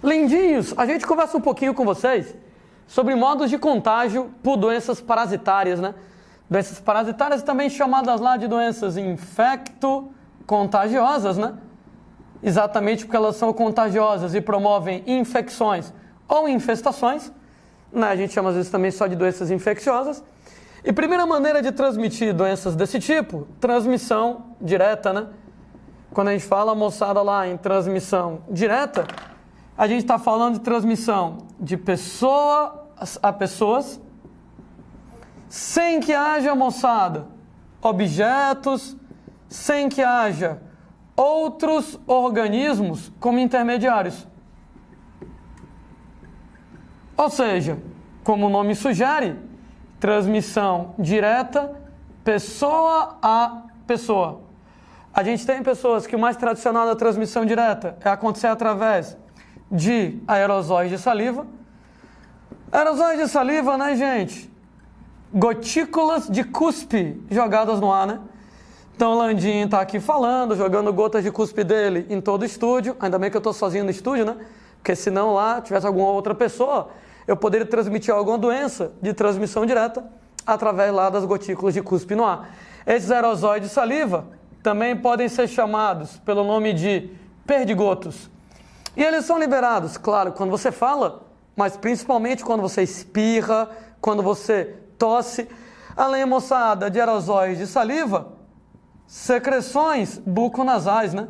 Lindinhos, a gente conversa um pouquinho com vocês sobre modos de contágio por doenças parasitárias, né? Doenças parasitárias também chamadas lá de doenças infecto-contagiosas, né? Exatamente porque elas são contagiosas e promovem infecções ou infestações, né? A gente chama às vezes também só de doenças infecciosas. E primeira maneira de transmitir doenças desse tipo, transmissão direta, né? Quando a gente fala, moçada, lá em transmissão direta, a gente está falando de transmissão de pessoas a pessoas, sem que haja, moçada, objetos, sem que haja outros organismos como intermediários. Ou seja, como o nome sugere, transmissão direta, pessoa a pessoa. A gente tem pessoas que o mais tradicional da transmissão direta é acontecer através de aerosóis de saliva. Aerosóis de saliva, né, gente? Gotículas de cuspe jogadas no ar, né? Então o Landinho tá aqui falando, jogando gotas de cuspe dele em todo o estúdio. Ainda bem que eu tô sozinho no estúdio, né? Porque senão lá tivesse alguma outra pessoa, eu poderia transmitir alguma doença de transmissão direta através lá das gotículas de cuspe no ar. Esses aerosóis de saliva também podem ser chamados pelo nome de perdigotos. E eles são liberados, claro, quando você fala, mas principalmente quando você espirra, quando você tosse. Além, moçada, de aerosóis de saliva, secreções buconasais, né?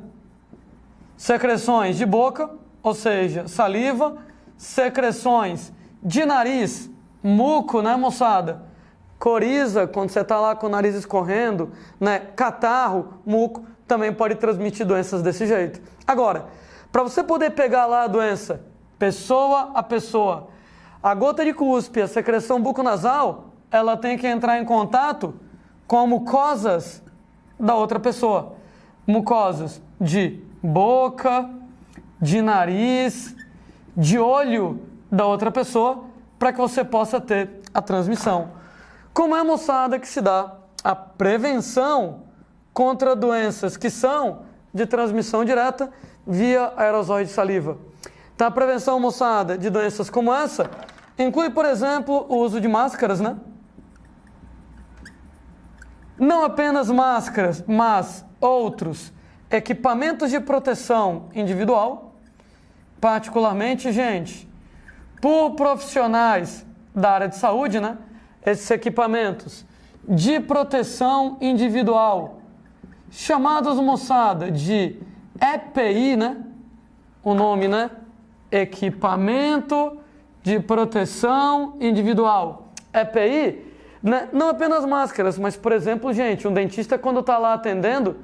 Secreções de boca, ou seja, saliva, secreções de nariz, muco, né, moçada? Coriza, quando você está lá com o nariz escorrendo, né? Catarro, muco, também pode transmitir doenças desse jeito. Agora, para você poder pegar lá a doença, pessoa a pessoa, a gota de cuspe, a secreção buconasal, ela tem que entrar em contato com mucosas da outra pessoa. Mucosas de boca, de nariz, de olho da outra pessoa, para que você possa ter a transmissão. Como é, moçada, que se dá a prevenção contra doenças que são de transmissão direta via aerosóis de saliva? Então, a prevenção, moçada, de doenças como essa inclui, por exemplo, o uso de máscaras, né? Não apenas máscaras, mas outros equipamentos de proteção individual, particularmente, gente, por profissionais da área de saúde, né? Esses equipamentos de proteção individual, chamados, moçada, de EPI, né? O nome, né? Equipamento de proteção individual. EPI, né? Não apenas máscaras, mas, por exemplo, gente, um dentista quando está lá atendendo,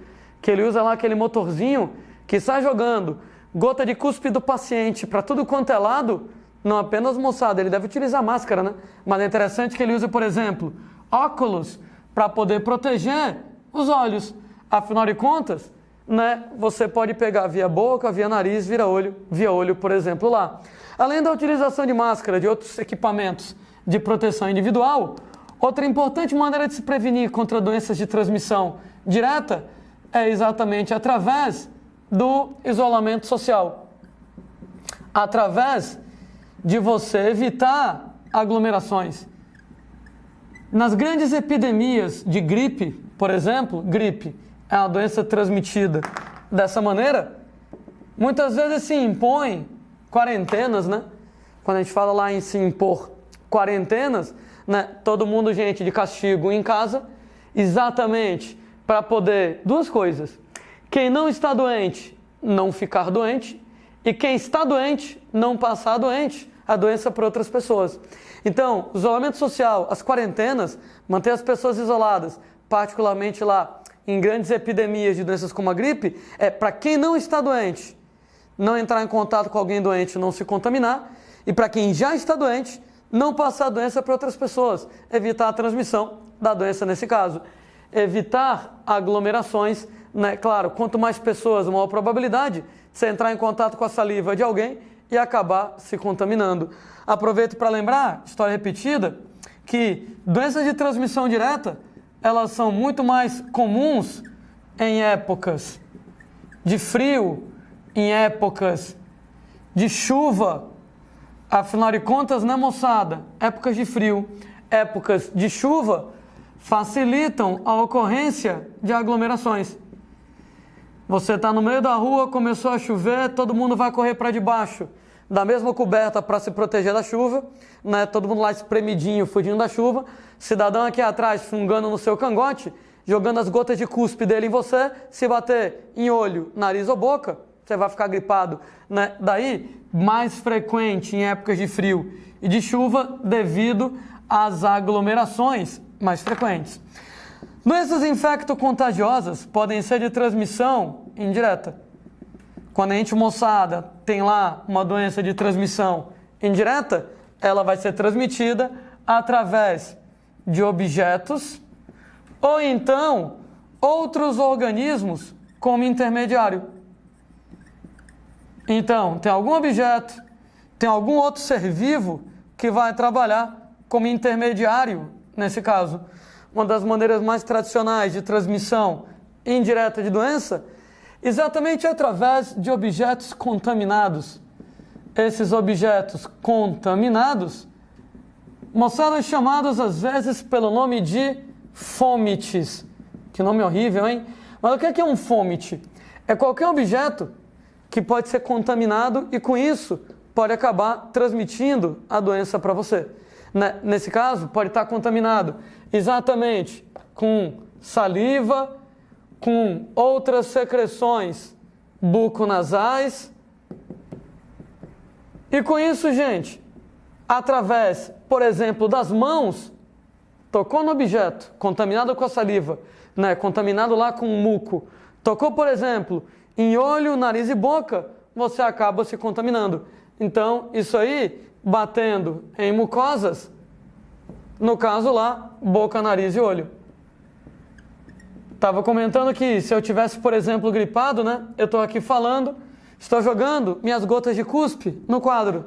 que ele usa lá aquele motorzinho que sai jogando gota de cuspe do paciente para tudo quanto é lado, não apenas, moçada, ele deve utilizar máscara, né? Mas é interessante que ele use, por exemplo, óculos para poder proteger os olhos. Afinal de contas, né, você pode pegar via boca, via nariz, via olho, por exemplo, lá. Além da utilização de máscara, de outros equipamentos de proteção individual, outra importante maneira de se prevenir contra doenças de transmissão direta é exatamente através do isolamento social. Através de você evitar aglomerações. Nas grandes epidemias de gripe, por exemplo, gripe é uma doença transmitida dessa maneira, muitas vezes se impõem quarentenas, né? Quando a gente fala lá em se impor quarentenas, né? Todo mundo, gente, de castigo em casa, exatamente para poder, duas coisas: quem não está doente, não ficar doente, e quem está doente, não passar a doença para outras pessoas. Então, o isolamento social, as quarentenas, manter as pessoas isoladas, particularmente lá em grandes epidemias de doenças como a gripe, é para quem não está doente, não entrar em contato com alguém doente, não se contaminar, e para quem já está doente, não passar a doença para outras pessoas, evitar a transmissão da doença nesse caso. Evitar aglomerações, né? Claro, quanto mais pessoas, maior probabilidade de você entrar em contato com a saliva de alguém e acabar se contaminando. Aproveito para lembrar, história repetida, que doenças de transmissão direta, elas são muito mais comuns em épocas de frio, em épocas de chuva, afinal de contas, né, moçada? Épocas de frio, épocas de chuva facilitam a ocorrência de aglomerações. Você está no meio da rua, começou a chover, todo mundo vai correr para debaixo da mesma coberta para se proteger da chuva, né? Todo mundo lá espremidinho, fugindo da chuva, cidadão aqui atrás fungando no seu cangote, jogando as gotas de cuspe dele em você, se bater em olho, nariz ou boca, você vai ficar gripado, né? Daí, mais frequente em épocas de frio e de chuva devido às aglomerações mais frequentes. Doenças infecto-contagiosas podem ser de transmissão indireta. Quando a gente, moçada, tem lá uma doença de transmissão indireta, ela vai ser transmitida através de objetos ou então outros organismos como intermediário. Então, tem algum objeto, tem algum outro ser vivo que vai trabalhar como intermediário nesse caso. Uma das maneiras mais tradicionais de transmissão indireta de doença, exatamente através de objetos contaminados. Esses objetos contaminados, moçada, chamados às vezes pelo nome de fômites. Que nome horrível, hein? Mas o que é um fômite? É qualquer objeto que pode ser contaminado e com isso pode acabar transmitindo a doença para você. Nesse caso, pode estar contaminado exatamente com saliva, com outras secreções buconasais. E com isso, gente, através, por exemplo, das mãos, tocou no objeto, contaminado com a saliva, né, contaminado lá com o muco, tocou, por exemplo, em olho, nariz e boca, você acaba se contaminando. Então, isso aí, batendo em mucosas, no caso lá, boca, nariz e olho. Estava comentando que se eu tivesse, por exemplo, gripado, né? Eu estou aqui falando, estou jogando minhas gotas de cuspe no quadro.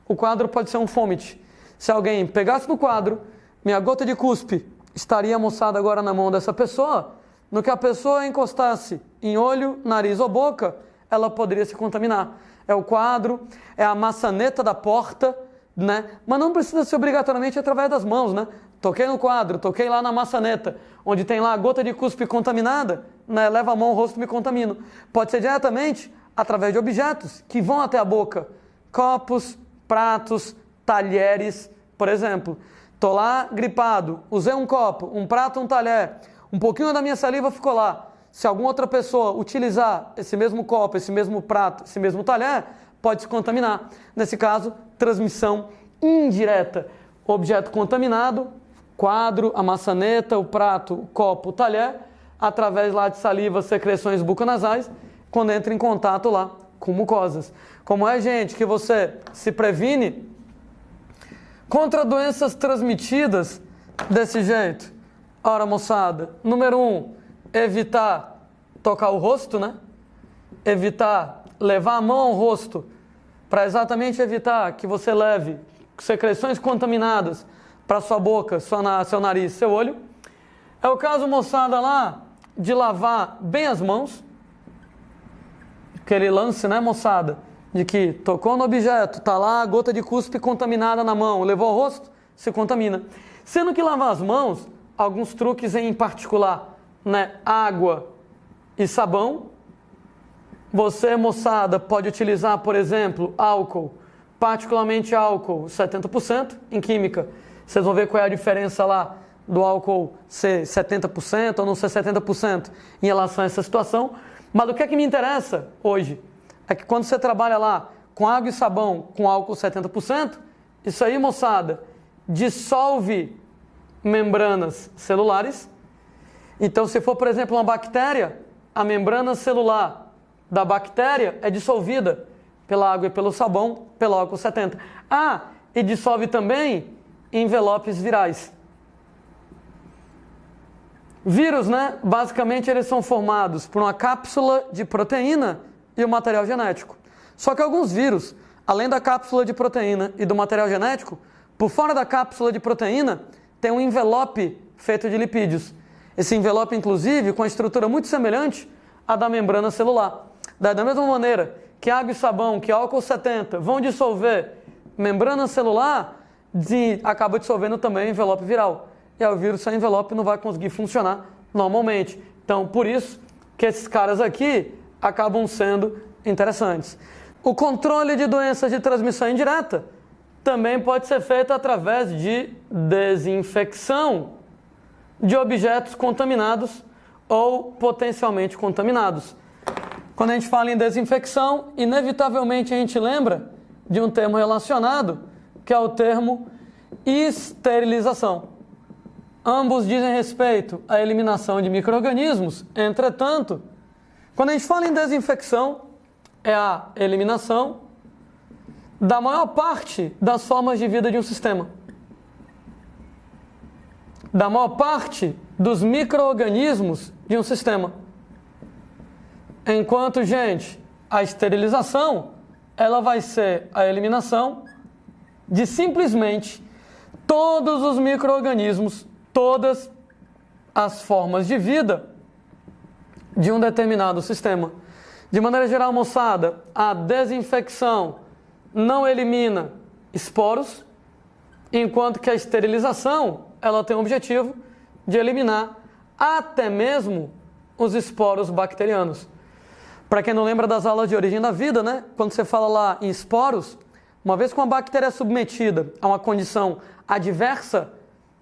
O quadro pode ser um fômite. Se alguém pegasse no quadro, minha gota de cuspe estaria, moçada, agora na mão dessa pessoa. No que a pessoa encostasse em olho, nariz ou boca, ela poderia se contaminar. É o quadro, é a maçaneta da porta, né? Mas não precisa ser obrigatoriamente através das mãos, né? Toquei no quadro, toquei lá na maçaneta, onde tem lá a gota de cuspe contaminada, né? Levo a mão, o rosto e me contamino. Pode ser diretamente através de objetos que vão até a boca. Copos, pratos, talheres, por exemplo. Tô lá gripado, usei um copo, um prato, um talher, um pouquinho da minha saliva ficou lá. Se alguma outra pessoa utilizar esse mesmo copo, esse mesmo prato, esse mesmo talher, pode se contaminar. Nesse caso, transmissão indireta. Objeto contaminado, quadro, a maçaneta, o prato, o copo, o talher, através lá de saliva, secreções buconasais, quando entra em contato lá com mucosas. Como é, gente, que você se previne contra doenças transmitidas desse jeito? Ora, moçada, número 1, evitar tocar o rosto, né? Evitar levar a mão ao rosto, para exatamente evitar que você leve secreções contaminadas para sua boca, seu nariz, seu olho. É o caso, moçada, lá de lavar bem as mãos. Aquele lance, né, moçada, de que tocou no objeto, tá lá a gota de cuspe contaminada na mão, levou ao rosto, se contamina. Sendo que lavar as mãos, alguns truques em particular, né, água e sabão. Você, moçada, pode utilizar, por exemplo, álcool, particularmente álcool 70% em química. Vocês vão ver qual é a diferença lá do álcool ser 70% ou não ser 70% em relação a essa situação. Mas o que é que me interessa hoje é que quando você trabalha lá com água e sabão com álcool 70%, isso aí, moçada, dissolve membranas celulares. Então, se for, por exemplo, uma bactéria, a membrana celular da bactéria é dissolvida pela água e pelo sabão, pelo álcool 70%. Ah, e dissolve também envelopes virais. Vírus, né? Basicamente, eles são formados por uma cápsula de proteína e o material genético. Só que alguns vírus, além da cápsula de proteína e do material genético, por fora da cápsula de proteína, tem um envelope feito de lipídios. Esse envelope, inclusive, com a estrutura muito semelhante à da membrana celular. Da mesma maneira que água e sabão, que álcool 70 vão dissolver membrana celular, acaba dissolvendo também envelope viral. E aí o vírus sem envelope não vai conseguir funcionar normalmente. Então, por isso que esses caras aqui acabam sendo interessantes. O controle de doenças de transmissão indireta também pode ser feito através de desinfecção de objetos contaminados ou potencialmente contaminados. Quando a gente fala em desinfecção, inevitavelmente a gente lembra de um termo relacionado, que é o termo esterilização. Ambos dizem respeito à eliminação de micro-organismos, entretanto, quando a gente fala em desinfecção, é a eliminação da maior parte das formas de vida de um sistema. Da maior parte dos micro-organismos de um sistema. Enquanto, gente, a esterilização, ela vai ser a eliminação de simplesmente todos os micro-organismos, todas as formas de vida de um determinado sistema. De maneira geral, moçada, a desinfecção não elimina esporos, enquanto que a esterilização, ela tem o objetivo de eliminar até mesmo os esporos bacterianos. Para quem não lembra das aulas de origem da vida, né? Quando você fala lá em esporos, uma vez que uma bactéria é submetida a uma condição adversa,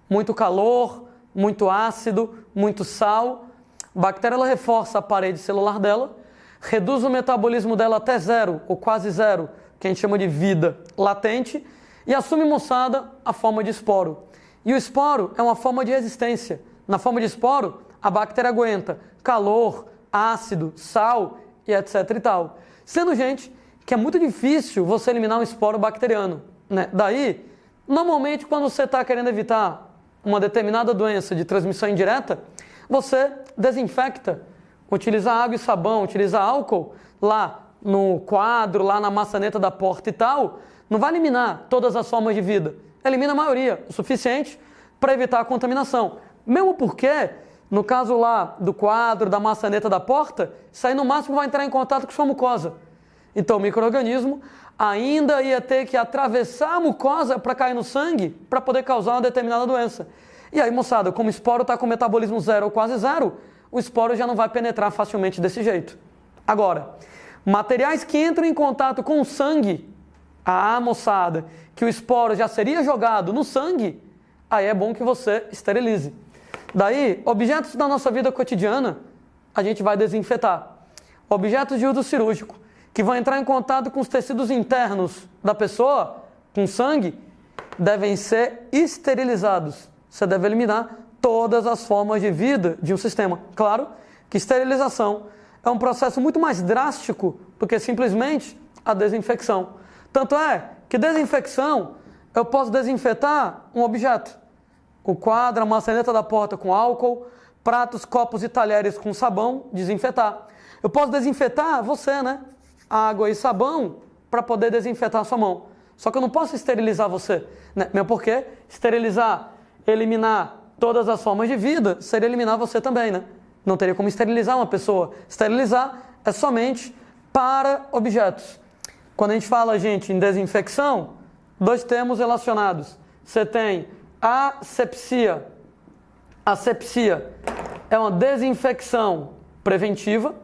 muito calor, muito ácido, muito sal, a bactéria ela reforça a parede celular dela, reduz o metabolismo dela até zero, ou quase zero, que a gente chama de vida latente, e assume, moçada, a forma de esporo. E o esporo é uma forma de resistência. Na forma de esporo, a bactéria aguenta calor, ácido, sal e etc e tal. Sendo, gente, que é muito difícil você eliminar um esporo bacteriano, né? Daí, normalmente, quando você está querendo evitar uma determinada doença de transmissão indireta, você desinfecta, utiliza água e sabão, utiliza álcool lá no quadro, lá na maçaneta da porta e tal, não vai eliminar todas as formas de vida. Elimina a maioria, o suficiente para evitar a contaminação. Mesmo porque, no caso lá do quadro, da maçaneta da porta, isso aí no máximo vai entrar em contato com sua mucosa. Então o micro-organismo ainda ia ter que atravessar a mucosa para cair no sangue para poder causar uma determinada doença. E aí, moçada, como o esporo está com metabolismo zero ou quase zero, o esporo já não vai penetrar facilmente desse jeito. Agora, materiais que entram em contato com o sangue, moçada, que o esporo já seria jogado no sangue, aí é bom que você esterilize. Daí, objetos da nossa vida cotidiana, a gente vai desinfetar. Objetos de uso cirúrgico, que vão entrar em contato com os tecidos internos da pessoa, com sangue, devem ser esterilizados. Você deve eliminar todas as formas de vida de um sistema. Claro que esterilização é um processo muito mais drástico do que simplesmente a desinfecção. Tanto é que desinfecção, eu posso desinfetar um objeto. O quadro, a maçaneta da porta com álcool, pratos, copos e talheres com sabão, desinfetar. Eu posso desinfetar você, né? Água e sabão para poder desinfetar a sua mão. Só que eu não posso esterilizar você, né? Mesmo porque esterilizar, eliminar todas as formas de vida, seria eliminar você também, né? Não teria como esterilizar uma pessoa. Esterilizar é somente para objetos. Quando a gente fala, gente, em desinfecção, dois termos relacionados. Você tem asepsia. Asepsia é uma desinfecção preventiva.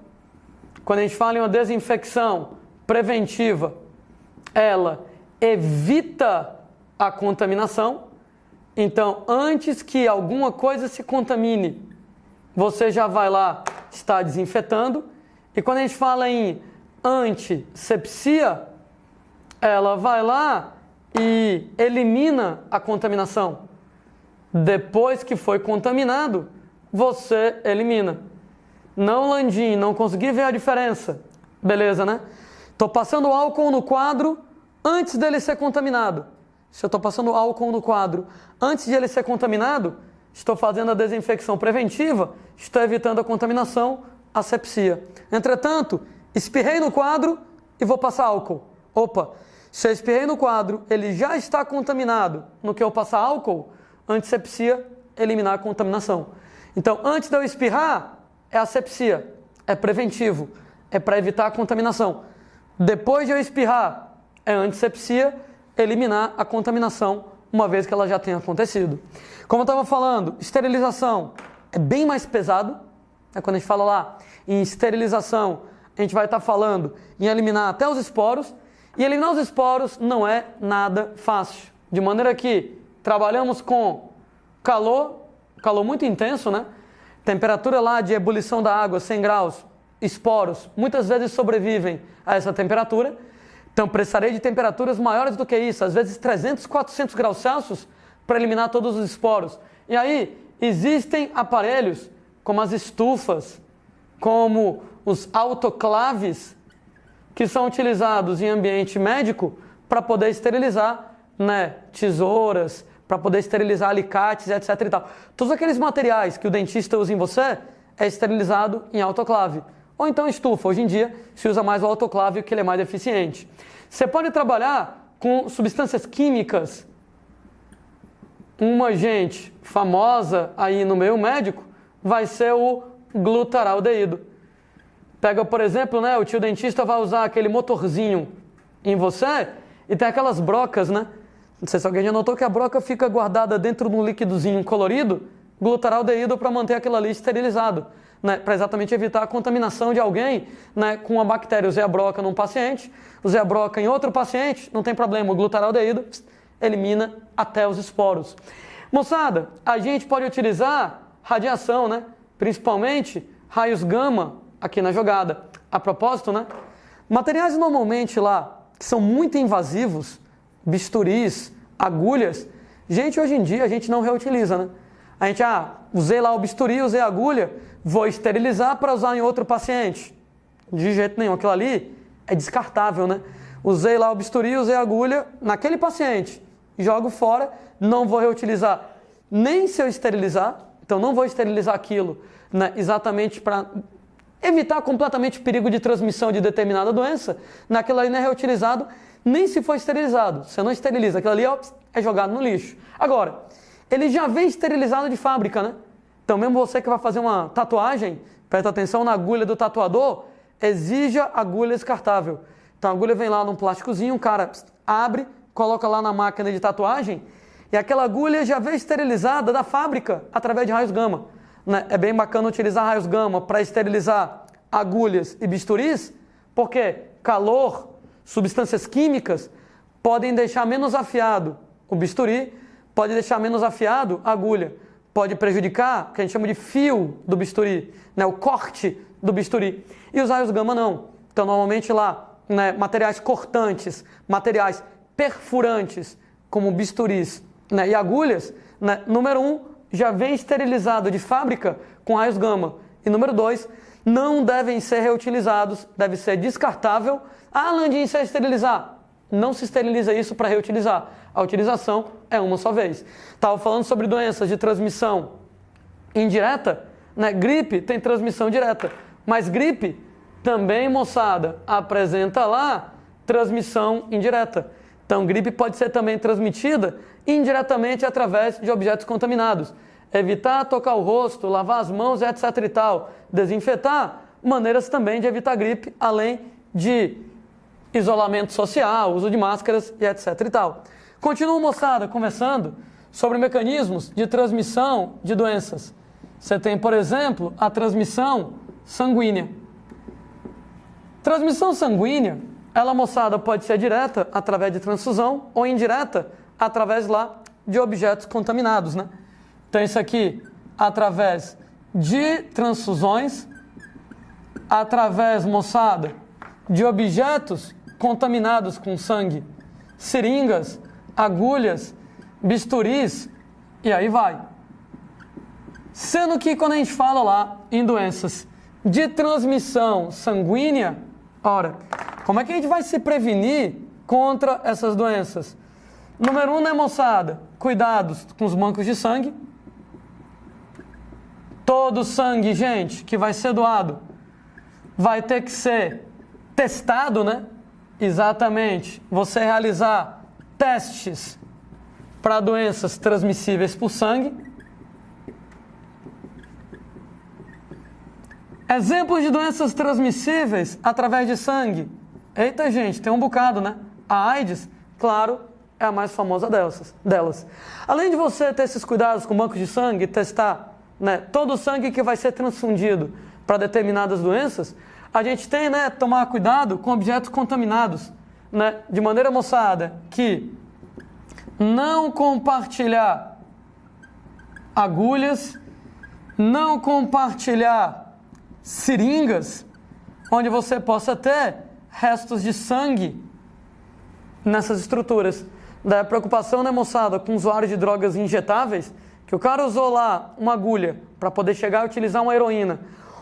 Quando a gente fala em uma desinfecção preventiva, ela evita a contaminação. Então, antes que alguma coisa se contamine, você já vai lá estar desinfetando. E quando a gente fala em antisepsia, ela vai lá e elimina a contaminação. Depois que foi contaminado, você elimina. Não, Landim, não consegui ver a diferença. Beleza, né? Estou passando álcool no quadro antes dele ser contaminado. Se eu estou passando álcool no quadro antes de ele ser contaminado, estou fazendo a desinfecção preventiva, estou evitando a contaminação, asepsia. Entretanto, espirrei no quadro e vou passar álcool. Opa, se eu espirrei no quadro, ele já está contaminado no que eu passar álcool, antisepsia, eliminar a contaminação. Então, antes de eu espirrar, é asepsia, é preventivo, é para evitar a contaminação. depois de eu espirrar, é antisepsia, eliminar a contaminação, uma vez que ela já tenha acontecido. Como eu estava falando, esterilização é bem mais pesado. Quando a gente fala lá em esterilização, a gente vai estar falando em eliminar até os esporos. E eliminar os esporos não é nada fácil. De maneira que trabalhamos com calor muito intenso, né? Temperatura lá de ebulição da água, 100 graus, esporos, muitas vezes sobrevivem a essa temperatura. Então precisarei de temperaturas maiores do que isso, às vezes 300, 400 graus Celsius, para eliminar todos os esporos. E aí, existem aparelhos, como as estufas, como os autoclaves, que são utilizados em ambiente médico para poder esterilizar, né, tesouras, para poder esterilizar alicates, etc. e tal. Todos aqueles materiais que o dentista usa em você é esterilizado em autoclave. Ou então estufa. Hoje em dia se usa mais o autoclave, que ele é mais eficiente. Você pode trabalhar com substâncias químicas. Uma agente famosa aí no meio médico vai ser o glutaraldeído. Pega, por exemplo, né, o tio dentista vai usar aquele motorzinho em você e tem aquelas brocas, né? Não sei se alguém já notou que a broca fica guardada dentro de um líquidozinho colorido, glutaraldeído, para manter aquilo ali esterilizado, né? Para exatamente evitar a contaminação de alguém, né, com a bactéria. Usei a broca num paciente, usei a broca em outro paciente, não tem problema, o glutaraldeído elimina até os esporos. Moçada, a gente pode utilizar radiação, né? Principalmente raios gama aqui na jogada. A propósito, né? Materiais normalmente lá que são muito invasivos, bisturis, agulhas, gente, hoje em dia a gente não reutiliza, né? A gente, usei lá o bisturi, usei a agulha, vou esterilizar para usar em outro paciente. De jeito nenhum, aquilo ali é descartável, né? Usei lá o bisturi, usei a agulha naquele paciente, jogo fora, não vou reutilizar nem se eu esterilizar, então não vou esterilizar aquilo, né, exatamente para evitar completamente o perigo de transmissão de determinada doença. Naquilo ali não é reutilizado, nem se for esterilizado. Você não esteriliza, aquilo ali é jogado no lixo. Agora, ele já vem esterilizado de fábrica, né? Então mesmo você que vai fazer uma tatuagem, presta atenção na agulha do tatuador, exija agulha descartável. Então a agulha vem lá num plásticozinho, o cara abre, coloca lá na máquina de tatuagem e aquela agulha já vem esterilizada da fábrica através de raios gama. Né? É bem bacana utilizar raios gama para esterilizar agulhas e bisturis, porque calor, substâncias químicas podem deixar menos afiado o bisturi, pode deixar menos afiado a agulha, pode prejudicar o que a gente chama de fio do bisturi, né? O corte do bisturi. E os raios gama não. Então normalmente lá, né, materiais cortantes, materiais perfurantes, como bisturis, né, e agulhas, né, número 1, já vem esterilizado de fábrica com raios gama. E número 2, não devem ser reutilizados, deve ser descartável. Landinho, você esterilizar. Não se esteriliza isso para reutilizar. A utilização é uma só vez. Estava falando sobre doenças de transmissão indireta, né? Gripe tem transmissão direta, mas gripe também, moçada, apresenta lá transmissão indireta. Então, gripe pode ser também transmitida indiretamente através de objetos contaminados. Evitar tocar o rosto, lavar as mãos, etc. e tal. Desinfetar, maneiras também de evitar gripe, além de isolamento social, uso de máscaras e etc. e tal. Continuo, moçada, conversando sobre mecanismos de transmissão de doenças. Você tem, por exemplo, a transmissão sanguínea. Transmissão sanguínea, ela, moçada, pode ser direta através de transfusão ou indireta através lá de objetos contaminados, né? Então isso aqui através de transfusões, através, moçada, de objetos contaminados com sangue, seringas, agulhas, bisturis e aí vai. Sendo que quando a gente fala lá em doenças de transmissão sanguínea, ora, como é que a gente vai se prevenir contra essas doenças? Número 1, né, moçada? Cuidados com os bancos de sangue. Todo sangue, gente, que vai ser doado, vai ter que ser testado, né? Exatamente. Você realizar testes para doenças transmissíveis por sangue. Exemplos de doenças transmissíveis através de sangue. Eita, gente, tem um bocado, né? A AIDS, claro, é a mais famosa delas. Além de você ter esses cuidados com bancos de sangue, testar, né, todo o sangue que vai ser transfundido para determinadas doenças, a gente tem, né, tomar cuidado com objetos contaminados, né, de maneira, moçada, que não compartilhar agulhas, não compartilhar seringas, onde você possa ter restos de sangue nessas estruturas. Da preocupação, né, moçada, com o usuário de drogas injetáveis, que o cara usou lá uma agulha para poder chegar e utilizar uma heroína.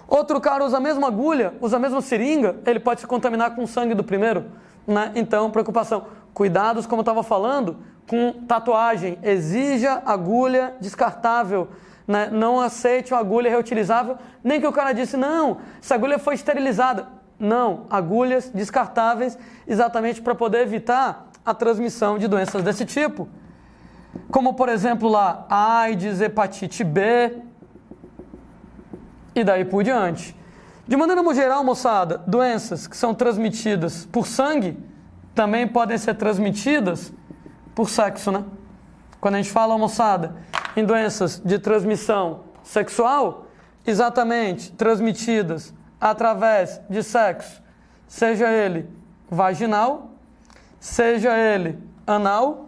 Outro cara usa a mesma agulha, usa a mesma seringa, ele pode se contaminar com o sangue do primeiro, né? Então, preocupação. Cuidados, como eu estava falando, com tatuagem. Exija agulha descartável, né? Não aceite uma agulha reutilizável, nem que o cara disse, não, essa agulha foi esterilizada. Não, agulhas descartáveis, exatamente para poder evitar a transmissão de doenças desse tipo. Como, por exemplo, lá, AIDS, hepatite B e daí por diante. De maneira geral, moçada, doenças que são transmitidas por sangue também podem ser transmitidas por sexo, né? Quando a gente fala, moçada, em doenças de transmissão sexual, exatamente transmitidas através de sexo, seja ele vaginal, seja ele anal,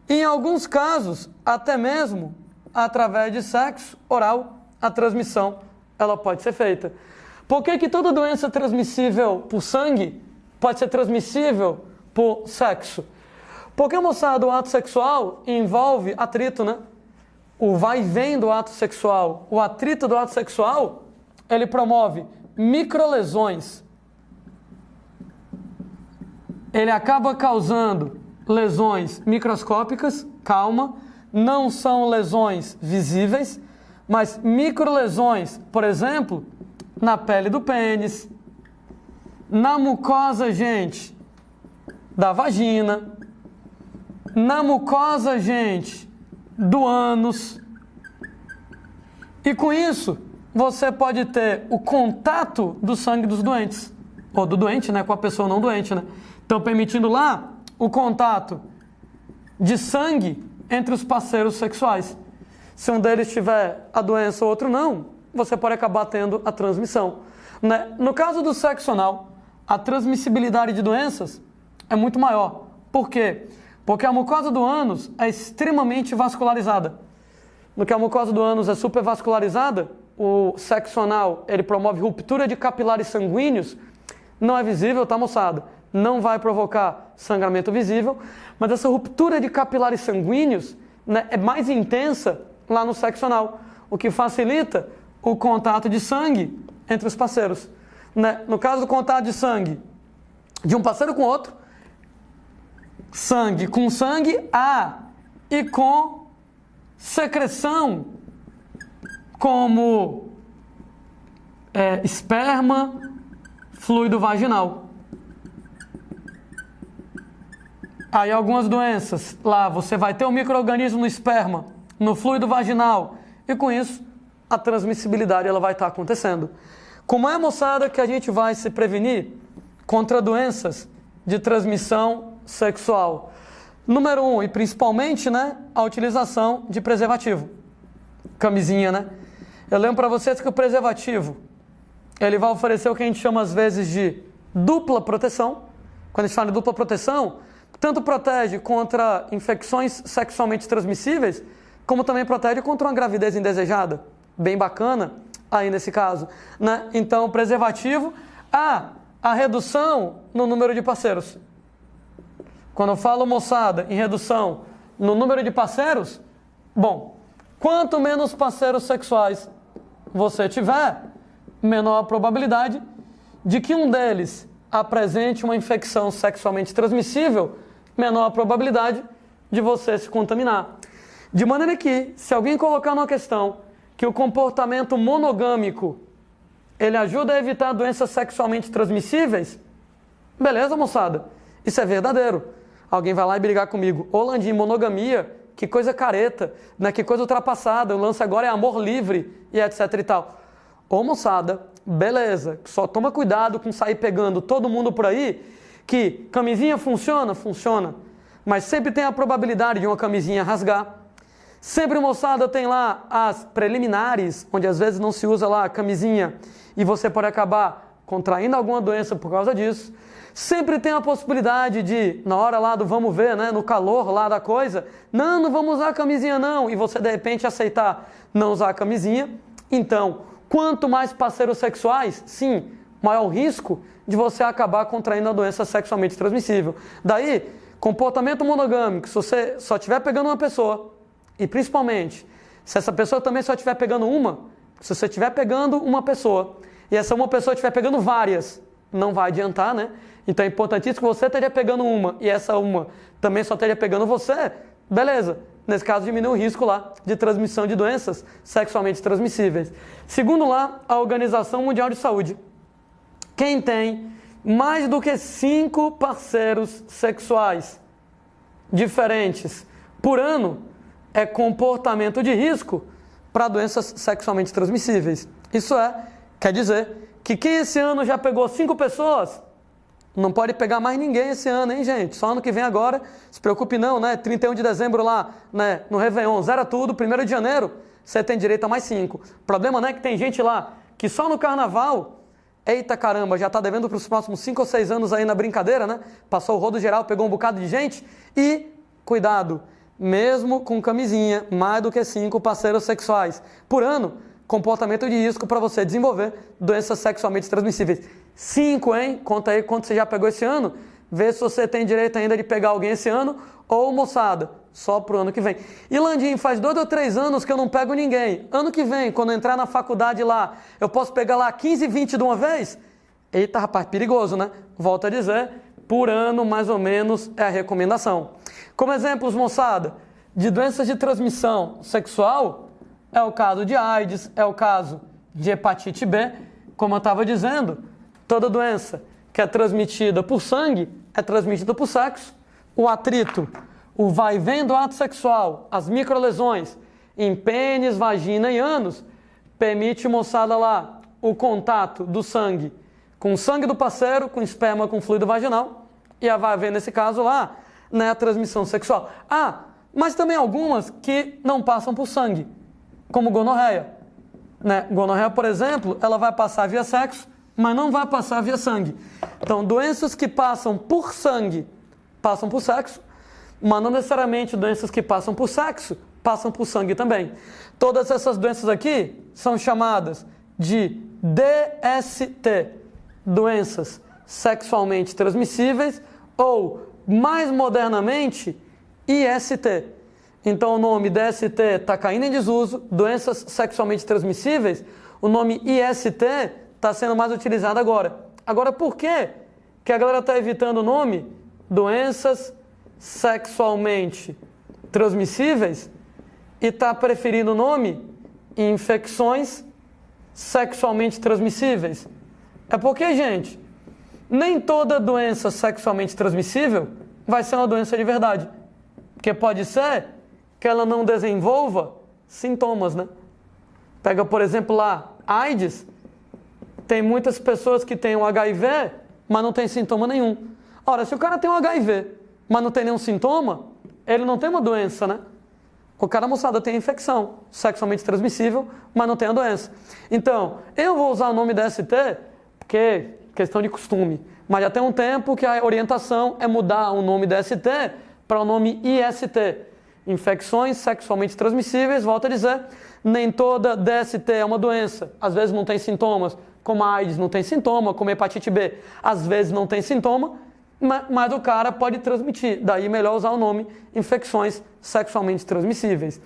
e em alguns casos, até mesmo através de sexo oral, a transmissão ela pode ser feita. Por que toda doença transmissível por sangue pode ser transmissível por sexo? Porque, moçada, o ato sexual envolve atrito, né? O vai e vem do ato sexual, o atrito do ato sexual, ele promove microlesões. Ele acaba causando lesões microscópicas, calma, não são lesões visíveis, mas microlesões, por exemplo, na pele do pênis, na mucosa, gente, da vagina, na mucosa, gente, do ânus. E com isso, você pode ter o contato do sangue dos doentes, ou do doente, né, com a pessoa não doente, né? Então, permitindo lá o contato de sangue entre os parceiros sexuais. Se um deles tiver a doença ou outro não, você pode acabar tendo a transmissão, né? No caso do sexo anal, a transmissibilidade de doenças é muito maior. Por quê? Porque a mucosa do ânus é extremamente vascularizada. No que a mucosa do ânus é supervascularizada, o sexo anal, ele promove ruptura de capilares sanguíneos, não é visível, tá, moçada? Não vai provocar sangramento visível, mas essa ruptura de capilares sanguíneos, né, é mais intensa lá no sexo anal, o que facilita o contato de sangue entre os parceiros, né? No caso do contato de sangue de um parceiro com outro, sangue com sangue, e com secreção como esperma, fluido vaginal. Aí algumas doenças, lá você vai ter um micro-organismo no esperma, no fluido vaginal, e com isso a transmissibilidade ela vai estar acontecendo. Como é, moçada, que a gente vai se prevenir contra doenças de transmissão sexual? Número 1, e principalmente, né, a utilização de preservativo. Camisinha, né? Eu lembro para vocês que o preservativo, ele vai oferecer o que a gente chama às vezes de dupla proteção. Quando a gente fala de dupla proteção, tanto protege contra infecções sexualmente transmissíveis, como também protege contra uma gravidez indesejada. Bem bacana aí nesse caso, né? Então, preservativo, a redução no número de parceiros. Quando eu falo, moçada, em redução no número de parceiros, bom, quanto menos parceiros sexuais você tiver, menor a probabilidade de que um deles apresente uma infecção sexualmente transmissível, menor a probabilidade de você se contaminar. De maneira que, se alguém colocar numa questão que o comportamento monogâmico, ele ajuda a evitar doenças sexualmente transmissíveis, beleza, moçada? Isso é verdadeiro. Alguém vai lá e brigar comigo. Ô, Landim, monogamia, que coisa careta, né? Que coisa ultrapassada, o lance agora é amor livre e etc e tal. Ô, moçada, beleza, só toma cuidado com sair pegando todo mundo por aí que camisinha funciona? Funciona. Mas sempre tem a probabilidade de uma camisinha rasgar. Sempre, moçada, tem lá as preliminares, onde às vezes não se usa lá a camisinha e você pode acabar contraindo alguma doença por causa disso. Sempre tem a possibilidade de, na hora lá do vamos ver, né, no calor lá da coisa, não vamos usar a camisinha não, e você de repente aceitar não usar a camisinha. Então, quanto mais parceiros sexuais, sim, maior o risco de você acabar contraindo a doença sexualmente transmissível. Daí, comportamento monogâmico, se você só estiver pegando uma pessoa, e principalmente, se essa pessoa também só estiver pegando uma, se você estiver pegando uma pessoa, e essa uma pessoa estiver pegando várias, não vai adiantar, né? Então é importantíssimo que você esteja pegando uma, e essa uma também só esteja pegando você, beleza. Nesse caso, diminui o risco lá de transmissão de doenças sexualmente transmissíveis. Segundo lá, a Organização Mundial de Saúde, quem tem mais do que 5 parceiros sexuais diferentes por ano é comportamento de risco para doenças sexualmente transmissíveis. Isso quer dizer que quem esse ano já pegou 5 pessoas, não pode pegar mais ninguém esse ano, hein, gente? Só ano que vem agora, se preocupe não, né? 31 de dezembro lá, né, no Réveillon, zera tudo, 1º de janeiro, você tem direito a mais 5. O problema, né, é que tem gente lá que só no carnaval, eita caramba, já está devendo para os próximos 5 ou 6 anos aí na brincadeira, né? Passou o rodo geral, pegou um bocado de gente e, cuidado, mesmo com camisinha, mais do que 5 parceiros sexuais por ano, comportamento de risco para você desenvolver doenças sexualmente transmissíveis. 5, hein? Conta aí quanto você já pegou esse ano, vê se você tem direito ainda de pegar alguém esse ano, ou moçada, só pro ano que vem. E Landim, faz 2 ou 3 anos que eu não pego ninguém. Ano que vem, quando eu entrar na faculdade lá, eu posso pegar lá 15, 20 de uma vez? Eita, rapaz, perigoso, né? Volto a dizer, por ano, mais ou menos, é a recomendação. Como exemplos, moçada, de doenças de transmissão sexual, é o caso de AIDS, é o caso de hepatite B. Como eu estava dizendo, toda doença que é transmitida por sangue é transmitida por sexo. O atrito, o vai e vem do ato sexual, as microlesões em pênis, vagina e ânus, permite, moçada lá, o contato do sangue com o sangue do parceiro, com esperma, com fluido vaginal, e a vai e vem nesse caso lá, né, a transmissão sexual. Mas também algumas que não passam por sangue, como gonorreia. Né? Gonorreia, por exemplo, ela vai passar via sexo, mas não vai passar via sangue. Então, doenças que passam por sangue, passam por sexo, mas não necessariamente doenças que passam por sexo, passam por sangue também. Todas essas doenças aqui são chamadas de DST, doenças sexualmente transmissíveis, ou, mais modernamente, IST. Então o nome DST está caindo em desuso, doenças sexualmente transmissíveis, o nome IST está sendo mais utilizado agora. Agora, por que a galera está evitando o nome doenças sexualmente transmissíveis e está preferindo o nome infecções sexualmente transmissíveis? É porque, gente, nem toda doença sexualmente transmissível vai ser uma doença de verdade. Porque pode ser que ela não desenvolva sintomas, né? Pega, por exemplo, lá, AIDS, tem muitas pessoas que têm um HIV, mas não tem sintoma nenhum. Ora, se o cara tem um HIV, mas não tem nenhum sintoma, ele não tem uma doença, né? O cara, moçada, tem infecção sexualmente transmissível, mas não tem a doença. Então, eu vou usar o nome DST, porque é questão de costume, mas já tem um tempo que a orientação é mudar o nome DST para o nome IST. Infecções sexualmente transmissíveis, volto a dizer, nem toda DST é uma doença. Às vezes não tem sintomas, como a AIDS não tem sintoma, como a hepatite B, às vezes não tem sintoma, mas o cara pode transmitir. Daí melhor usar o nome infecções sexualmente transmissíveis.